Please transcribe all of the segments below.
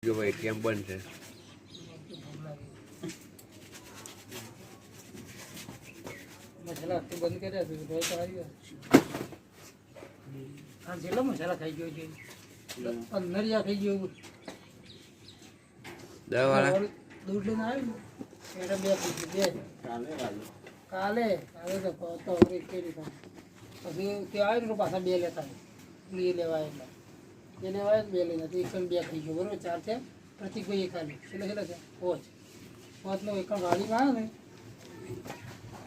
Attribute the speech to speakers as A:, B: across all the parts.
A: જો ભાઈ કેમ બંધ છે.
B: મસાલા બંધ કર્યા છે તો આવી હા જેટલો મસાલા ખાઈ ગયો છે 15 થઈ ગયો. દૂધ લઈને આવ્યું એટલે બે કાલે તો કેરી પછી તે આવ્યું ને પાછા બે લેતા એ લેવાય એટલે એ લેવાય બે લઈને એક બે થઈ ગયો બરોબર 4 છે. પ્રતિકભાઈ એ ખાલી એટલે છે 5 એક ગાડીમાં આવે ને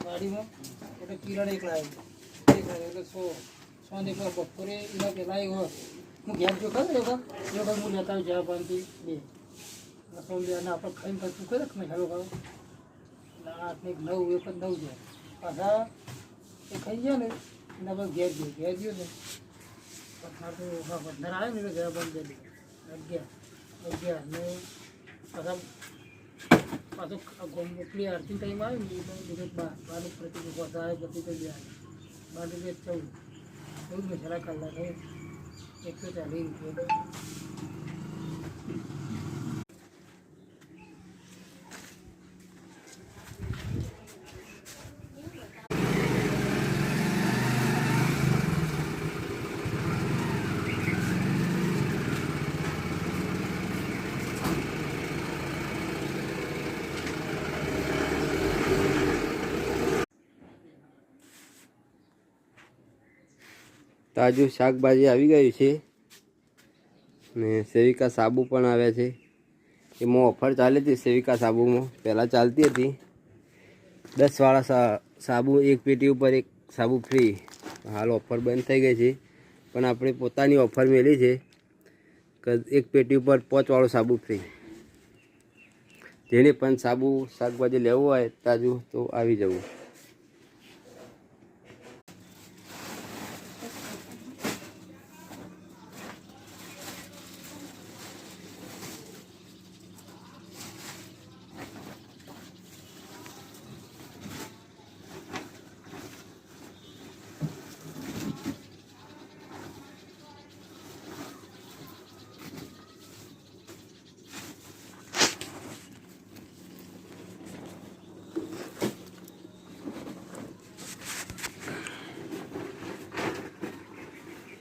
B: ગાડીમાં એટલે કિરણ એક લાવ્યો એટલે 100 ને બપોરે એના પહેલાં હું ઘેર જો ખબર એ હું લેતા આવ્યું જ્યાં પાનથી બે આપણે ખાઈને પછી કરે ને હેલો કરો 8 ને 9 એક 9 છે પાછા એ ખાઈ ગયા ને એના પછી ઘેર ગયો ને પાછા તો 15 આવે ને એટલે ઘેર બંધ કરી 11 ને પાછું પેલી આરતી ટાઈમ આવે ને એટલે 12 પ્રતિ પાછા આવે બધી તો ગયા 12 14 એવું મસાલા કલાક 140 રૂપિયા.
A: તાજું શાકભાજી આવી ગયું છે ને સેવિકા સાબુ પણ આવ્યા છે. એમાં ઓફર ચાલે છે સેવિકા સાબુમાં. પહેલાં ચાલતી હતી 10 વાળા સાબુ એક પેટી ઉપર એક સાબુ ફ્રી. હાલ ઓફર બંધ થઈ ગઈ છે પણ આપણે પોતાની ઓફર મેલી છે કે એક પેટી ઉપર 5 વાળો સાબુ ફ્રી. જેને પણ સાબુ શાકભાજી લેવું હોય તાજું તો આવી જવું.